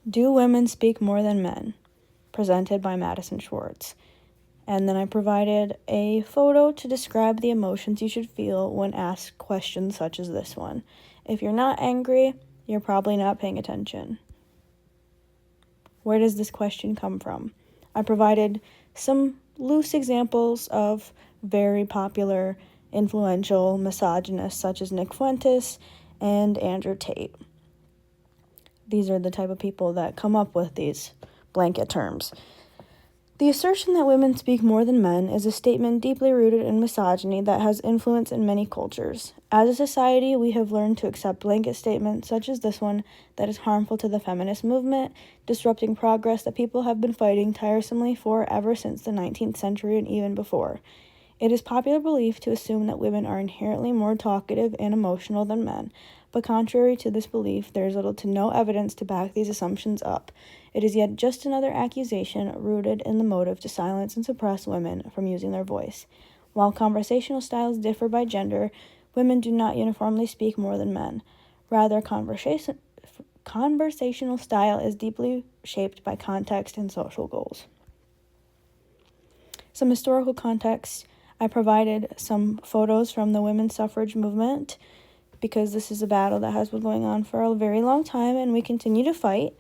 Do Women Speak More Than Men? Presented by Madison Schwartz. And then I provided a photo to describe the emotions you should feel when asked questions such as this one. If you're not angry, you're probably not paying attention. Where does this question come from? I provided some loose examples of very popular, influential misogynists such as Nick Fuentes and Andrew Tate. These are the type of people that come up with these blanket terms. The assertion that women speak more than men is a statement deeply rooted in misogyny that has influence in many cultures. As a society, we have learned to accept blanket statements such as this one that is harmful to the feminist movement, disrupting progress that people have been fighting tiresomely for ever since the 19th century and even before. It is popular belief to assume that women are inherently more talkative and emotional than men, but contrary to this belief, there is little to no evidence to back these assumptions up. It is yet just another accusation rooted in the motive to silence and suppress women from using their voice. While conversational styles differ by gender, women do not uniformly speak more than men. Rather, conversational style is deeply shaped by context and social goals. Some historical context. I provided some photos from the women's suffrage movement because this is a battle that has been going on for a very long time and we continue to fight.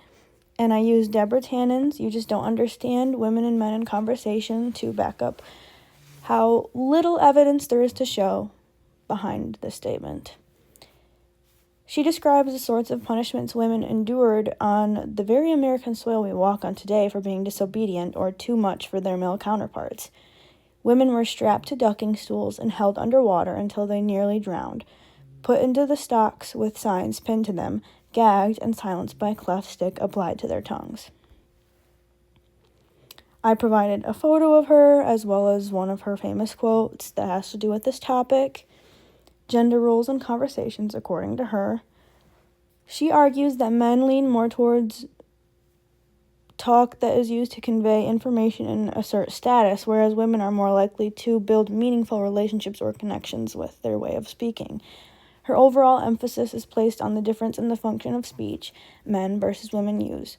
And I used Deborah Tannen's "You Just Don't Understand Women and Men in Conversation" to back up how little evidence there is to show behind this statement. She describes the sorts of punishments women endured on the very American soil we walk on today for being disobedient or too much for their male counterparts. Women were strapped to ducking stools and held underwater until they nearly drowned, put into the stocks with signs pinned to them, gagged and silenced by a cleft stick applied to their tongues. I provided a photo of her as well as one of her famous quotes that has to do with this topic. Gender roles and conversations, according to her. She argues that men lean more towards talk that is used to convey information and assert status, whereas women are more likely to build meaningful relationships or connections with their way of speaking. Her overall emphasis is placed on the difference in the function of speech men versus women use.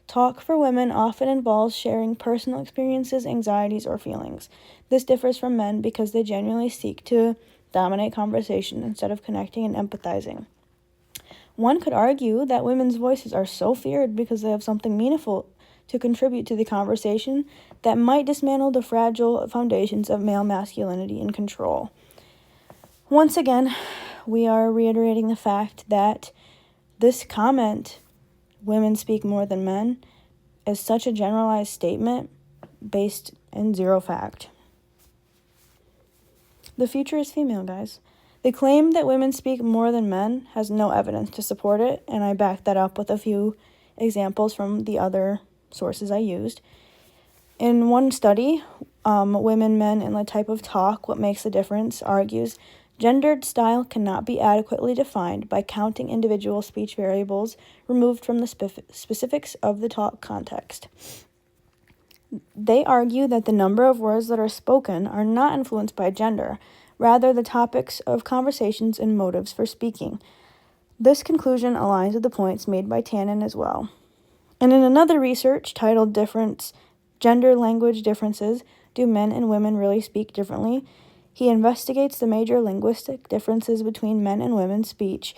Talk for women often involves sharing personal experiences, anxieties, or feelings. This differs from men because they genuinely seek to dominate conversation instead of connecting and empathizing. One could argue that women's voices are so feared because they have something meaningful to contribute to the conversation that might dismantle the fragile foundations of male masculinity and control. Once again, we are reiterating the fact that this comment, "Women speak more than men," is such a generalized statement based in zero fact. The future is female, guys. The claim that women speak more than men has no evidence to support it, and I backed that up with a few examples from the other sources I used. In one study, Women, Men, and the Type of Talk, What Makes the Difference, argues gendered style cannot be adequately defined by counting individual speech variables removed from the specifics of the talk context. They argue that the number of words that are spoken are not influenced by gender, rather the topics of conversations and motives for speaking. This conclusion aligns with the points made by Tannen as well. And in another research titled Gender Language Differences, Do Men and Women Really Speak Differently?, he investigates the major linguistic differences between men and women's speech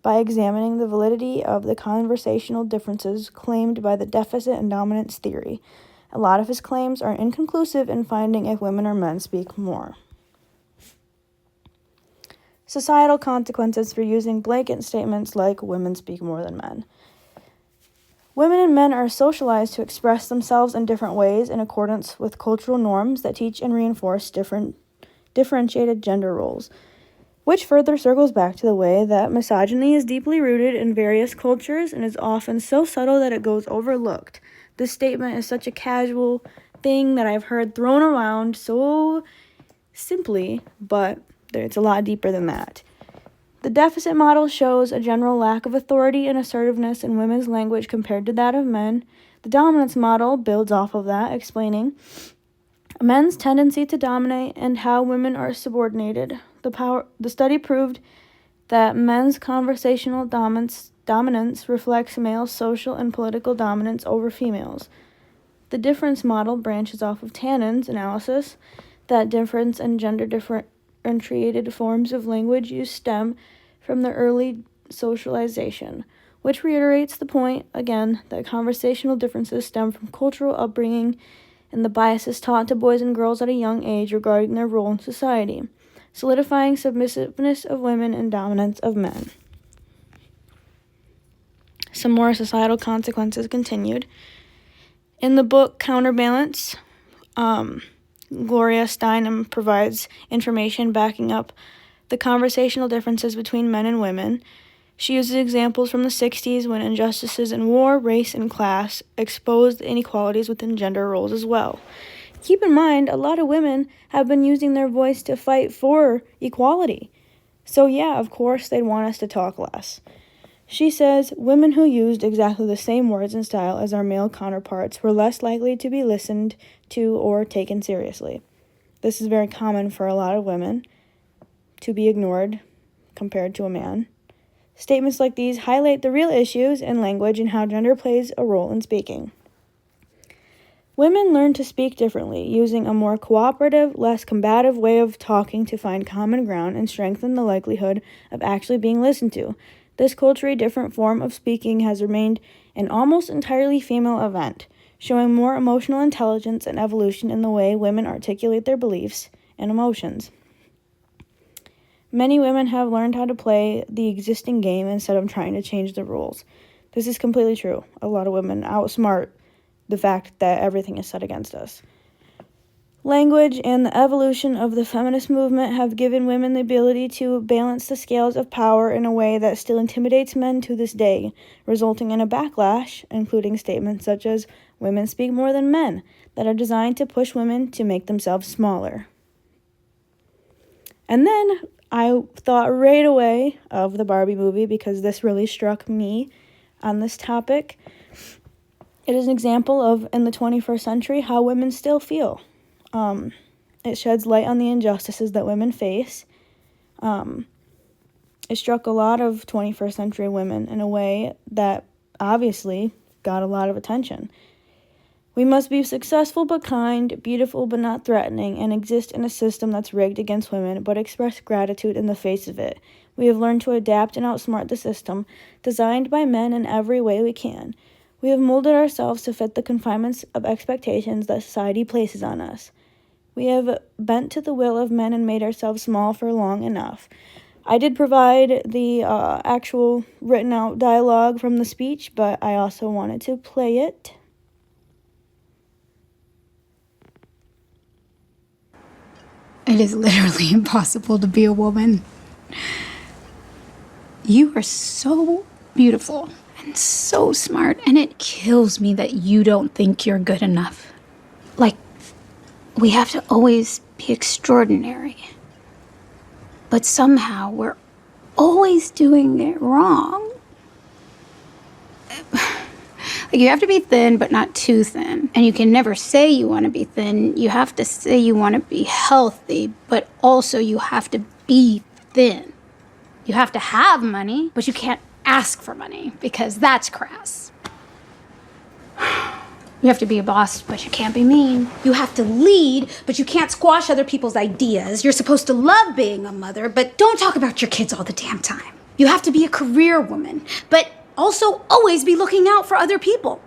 by examining the validity of the conversational differences claimed by the deficit and dominance theory. A lot of his claims are inconclusive in finding if women or men speak more. Societal consequences for using blanket statements like "women speak more than men." Women and men are socialized to express themselves in different ways in accordance with cultural norms that teach and reinforce differentiated gender roles, which further circles back to the way that misogyny is deeply rooted in various cultures and is often so subtle that it goes overlooked. This statement is such a casual thing that I've heard thrown around so simply, but it's a lot deeper than that. The deficit model shows a general lack of authority and assertiveness in women's language compared to that of men. The dominance model builds off of that, explaining men's tendency to dominate and how women are subordinated. The study proved that men's conversational dominance dominance reflects male social and political dominance over females. The difference model branches off of Tannen's analysis that difference and gender differentiated forms of language use stem from the early socialization, which reiterates the point, again, that conversational differences stem from cultural upbringing and the biases taught to boys and girls at a young age regarding their role in society, solidifying submissiveness of women and dominance of men. Some more societal consequences continued. In the book Counterbalance, Gloria Steinem provides information backing up the conversational differences between men and women. She uses examples from the 60s when injustices in war, race, and class exposed inequalities within gender roles as well. Keep in mind, a lot of women have been using their voice to fight for equality. So yeah, of course, they'd want us to talk less. She says, women who used exactly the same words and style as our male counterparts were less likely to be listened to or taken seriously. This is very common for a lot of women to be ignored compared to a man. Statements like these highlight the real issues in language and how gender plays a role in speaking. Women learn to speak differently, using a more cooperative, less combative way of talking to find common ground and strengthen the likelihood of actually being listened to. This culturally different form of speaking has remained an almost entirely female event, showing more emotional intelligence and evolution in the way women articulate their beliefs and emotions. Many women have learned how to play the existing game instead of trying to change the rules. This is completely true. A lot of women outsmart the fact that everything is set against us. Language and the evolution of the feminist movement have given women the ability to balance the scales of power in a way that still intimidates men to this day, resulting in a backlash, including statements such as women speak more than men, that are designed to push women to make themselves smaller. And then I thought right away of the Barbie movie because this really struck me on this topic. It is an example of, in the 21st century, how women still feel. It sheds light on the injustices that women face. It struck a lot of 21st century women in a way that obviously got a lot of attention. We must be successful but kind, beautiful but not threatening, and exist in a system that's rigged against women, but express gratitude in the face of it. We have learned to adapt and outsmart the system, designed by men in every way we can. We have molded ourselves to fit the confinements of expectations that society places on us. We have bent to the will of men and made ourselves small for long enough. I did provide the actual written out dialogue from the speech, but I also wanted to play it. It is literally impossible to be a woman. You are so beautiful and so smart, and it kills me that you don't think you're good enough. Like, we have to always be extraordinary. But somehow we're always doing it wrong. Like, you have to be thin, but not too thin. And you can never say you want to be thin. You have to say you want to be healthy, but also you have to be thin. You have to have money, but you can't ask for money because that's crass. You have to be a boss, but you can't be mean. You have to lead, but you can't squash other people's ideas. You're supposed to love being a mother, but don't talk about your kids all the damn time. You have to be a career woman, but also always be looking out for other people.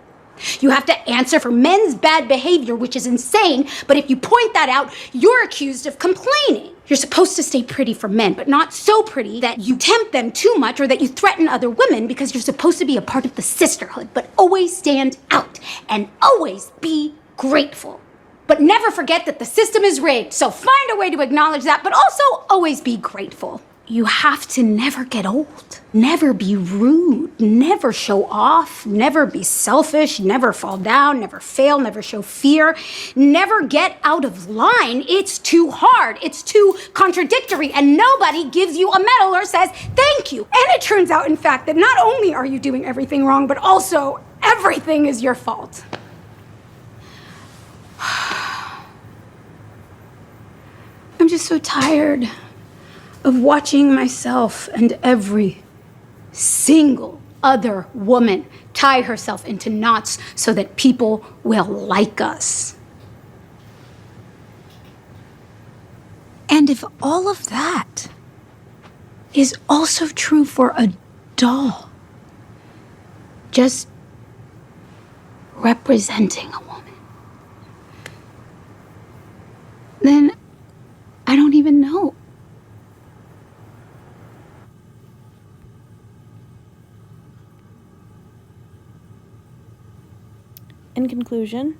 You have to answer for men's bad behavior, which is insane, but if you point that out, you're accused of complaining. You're supposed to stay pretty for men, but not so pretty that you tempt them too much or that you threaten other women, because you're supposed to be a part of the sisterhood, but always stand out and always be grateful. But never forget that the system is rigged, so find a way to acknowledge that, but also always be grateful. You have to never get old, never be rude, never show off, never be selfish, never fall down, never fail, never show fear, never get out of line. It's too hard, it's too contradictory, and nobody gives you a medal or says thank you. And it turns out, in fact, that not only are you doing everything wrong, but also everything is your fault. I'm just so tired of watching myself and every single other woman tie herself into knots so that people will like us. And if all of that is also true for a doll, just representing a woman, then I don't even know. In conclusion,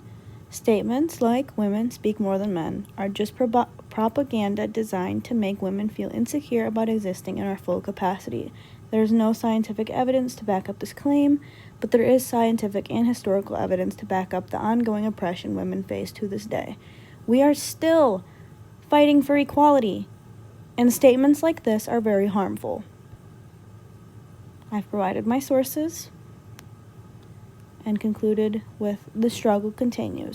statements like women speak more than men are just propaganda designed to make women feel insecure about existing in our full capacity. There is no scientific evidence to back up this claim, but there is scientific and historical evidence to back up the ongoing oppression women face to this day. We are still fighting for equality, and statements like this are very harmful. I've provided my sources and concluded with the struggle continues.